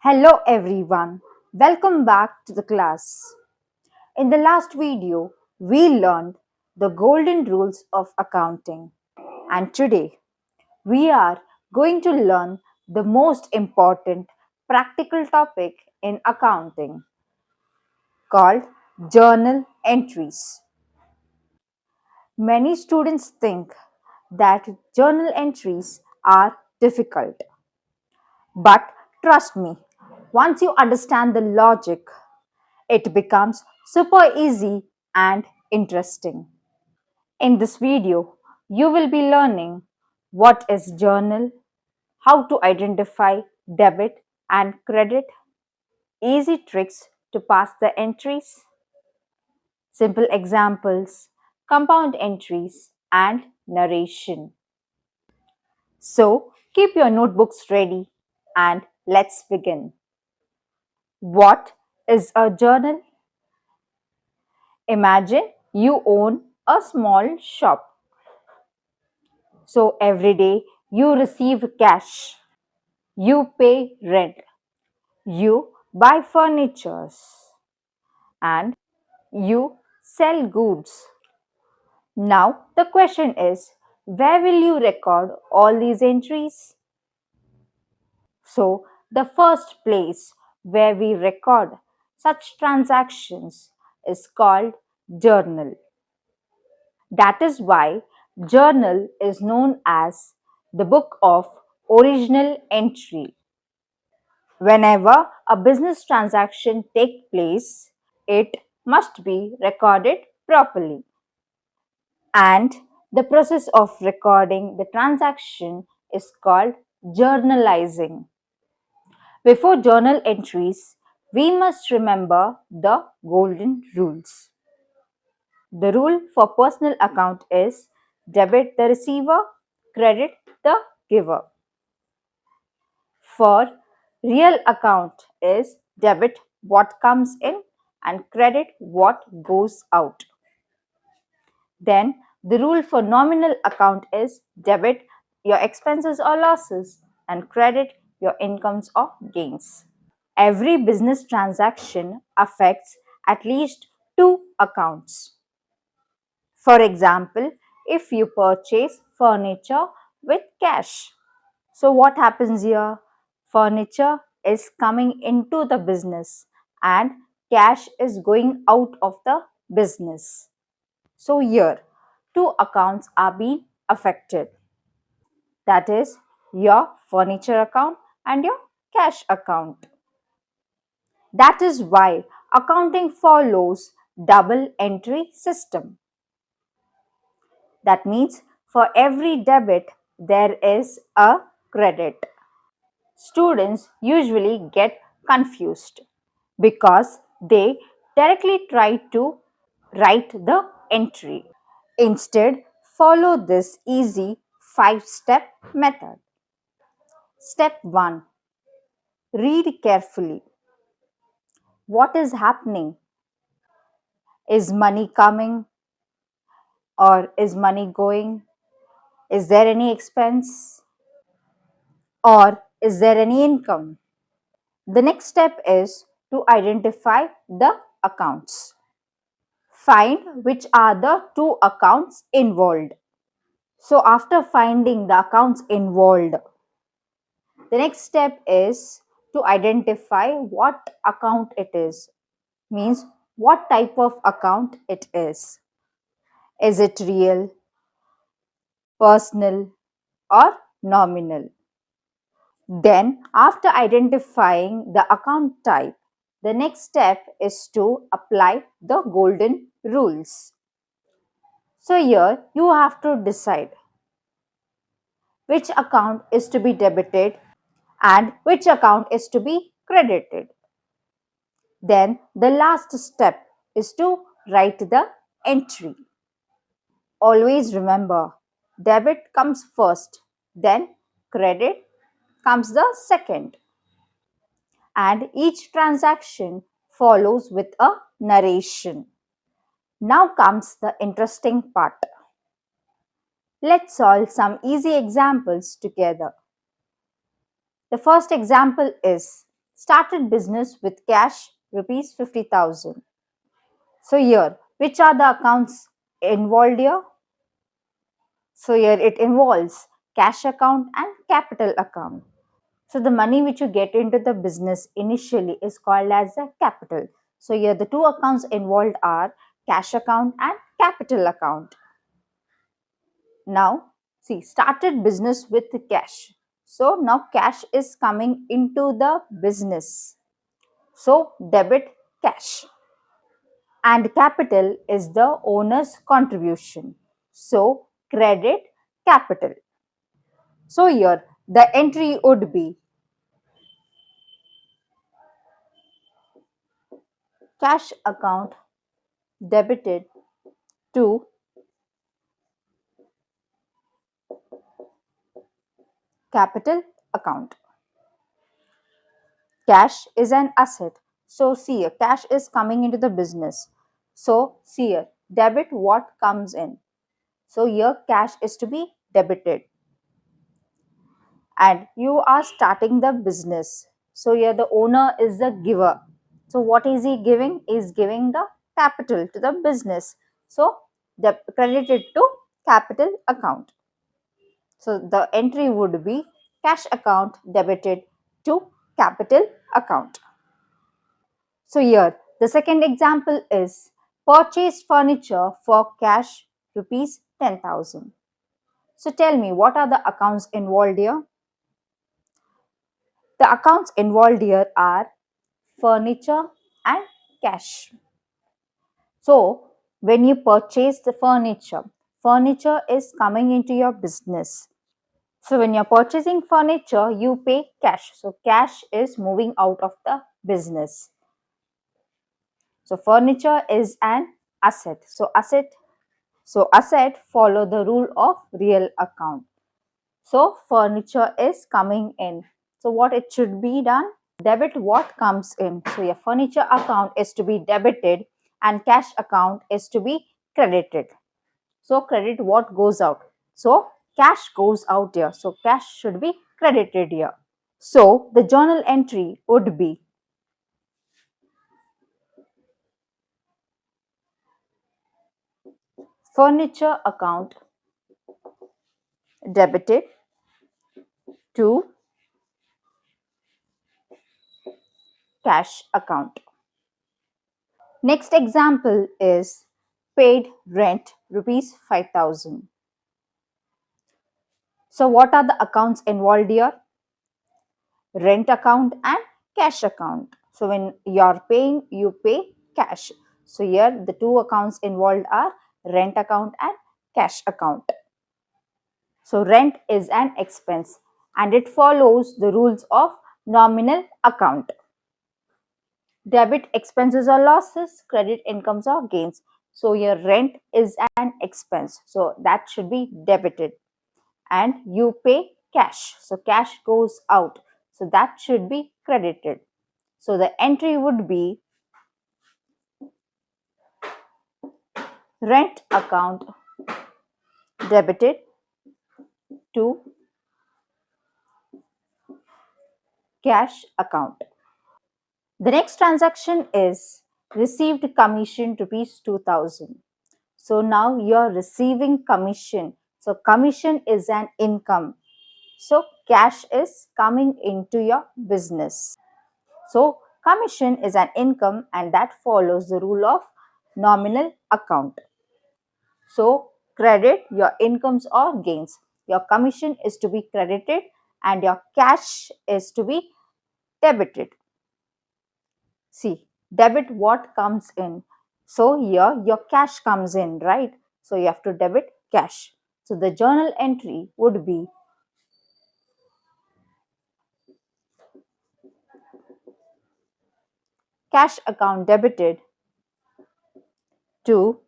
Hello everyone, welcome back to the class. In the last video, we learned the golden rules of accounting, and today we are going to learn the most important practical topic in accounting called journal entries. Many students think that journal entries are difficult, but trust me, once you understand the logic, it becomes super easy and interesting. In this video, you will be learning what is journal, how to identify debit and credit, easy tricks to pass the entries, simple examples, compound entries, and narration. So, keep your notebooks ready and let's begin. What is a journal? Imagine you own a small shop. So every day you receive cash, you pay rent, you buy furnitures, and you sell goods. Now the question is, where will you record all these entries? So the first place where we record such transactions is called journal. That is why journal is known as the book of original entry. Whenever a business transaction takes place, it must be recorded properly. And the process of recording the transaction is called journalizing. Before journal entries, we must remember the golden rules. The rule for personal account is debit the receiver, credit the giver. For real account is debit what comes in and credit what goes out. Then the rule for nominal account is debit your expenses or losses and credit your incomes or gains. Every business transaction affects at least two accounts. For example, if you purchase furniture with cash. So, what happens here? Furniture is coming into the business and cash is going out of the business. So, here two accounts are being affected. That is your furniture account and your cash account. That is why accounting follows double entry system. That means for every debit, there is a credit. Students usually get confused because they directly try to write the entry. Instead, follow this easy 5-step method. Step 1. Read carefully. What is happening? Is money coming or is money going? Is there any expense or is there any income? The next step is to identify the accounts. Find which are the two accounts involved. So after finding the accounts involved, the next step is to identify what account it is. Means what type of account it is. Is it real, personal or nominal? Then after identifying the account type, the next step is to apply the golden rules. So here you have to decide which account is to be debited and which account is to be credited. Then the last step is to write the entry. Always remember, debit comes first, then credit comes the second. And each transaction follows with a narration. Now comes the interesting part. Let's solve some easy examples together. The first example is Started business with cash rupees 50,000. So here, which are the accounts involved here? So here it involves cash account and capital account. So the money which you get into the business initially is called as a capital. So here the two accounts involved are cash account and capital account. Now see, started business with cash. So now cash is coming into the business. So debit cash. And capital is the owner's contribution. So credit capital. So here the entry would be cash account debited to capital account. Cash is an asset. So see here, cash is coming into the business. So see here, debit what comes in. So here cash is to be debited. And you are starting the business. So here the owner is the giver. So what is he giving? He is giving the capital to the business. So credited to capital account. So the entry would be cash account debited to capital account. So here the second example is purchased furniture for cash rupees 10,000. So tell me, what are the accounts involved here? The accounts involved here are furniture and cash. So when you purchase the furniture, furniture is coming into your business. So when you're purchasing furniture, you pay cash. So cash is moving out of the business. So furniture is an asset. So asset follow the rule of real account. So furniture is coming in. So what it should be done? Debit what comes in. So your furniture account is to be debited and cash account is to be credited. So credit what goes out. So cash goes out here. So cash should be credited here. So the journal entry would be furniture account debited to cash account. Next example is paid rent rupees 5,000. So what are the accounts involved here? Rent account and cash account. So when you are paying, you pay cash. So here the two accounts involved are rent account and cash account. So rent is an expense and it follows the rules of nominal account. Debit expenses or losses, credit incomes or gains. So your rent is an expense. So that should be debited. And you pay cash. So cash goes out. So that should be credited. So the entry would be rent account debited to cash account. The next transaction is received commission rupees 2,000. So now you are receiving commission. So commission is an income. So cash is coming into your business. So commission is an income and that follows the rule of nominal account. So credit your incomes or gains. Your commission is to be credited and your cash is to be debited. See, debit what comes in. So here your cash comes in, right? So you have to debit cash. So the journal entry would be cash account debited to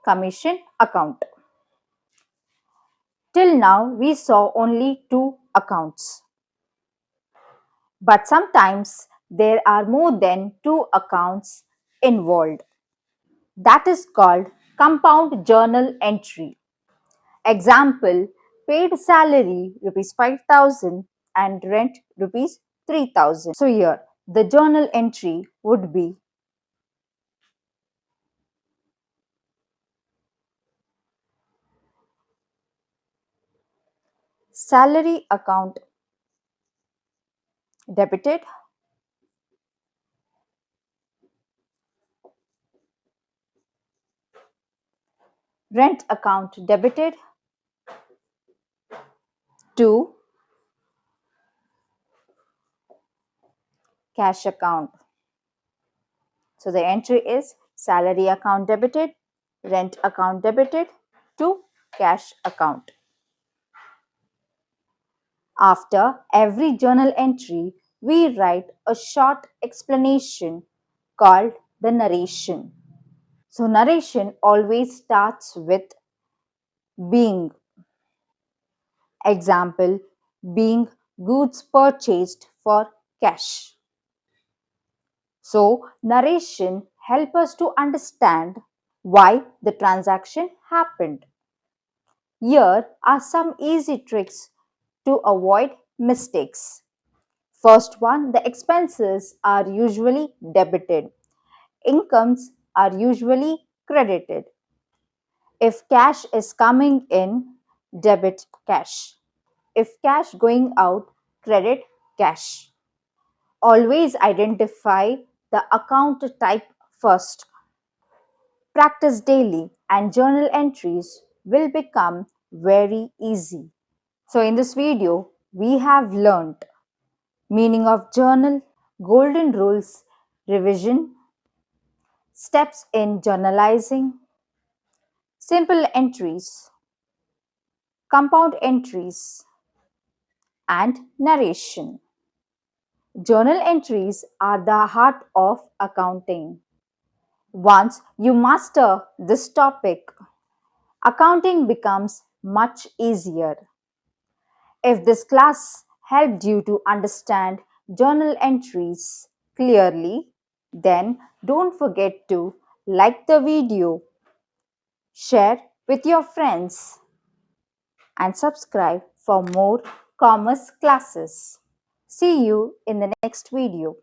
commission account. Till now, we saw only two accounts. But sometimes there are more than two accounts involved. That is called compound journal entry. Example, paid salary rupees 5,000 and rent rupees 3,000. So here the journal entry would be salary account debited, rent account debited to cash account. So the entry is salary account debited, rent account debited to cash account. After every journal entry, we write a short explanation called the narration. So narration always starts with being. Example, being goods purchased for cash. So narration help us to understand why the transaction happened. Here are some easy tricks to avoid mistakes. First one, the expenses are usually debited. Incomes are usually credited. If cash is coming in, debit cash. If cash going out, credit cash. Always identify the account type first. Practice daily and journal entries will become very easy. So in this video, we have learned meaning of journal, golden rules, revision, steps in journalizing, simple entries, compound entries, and narration. Journal entries are the heart of accounting. Once you master this topic, accounting becomes much easier. If this class helped you to understand journal entries clearly, then don't forget to like the video, share with your friends, and subscribe for more commerce classes. See you in the next video.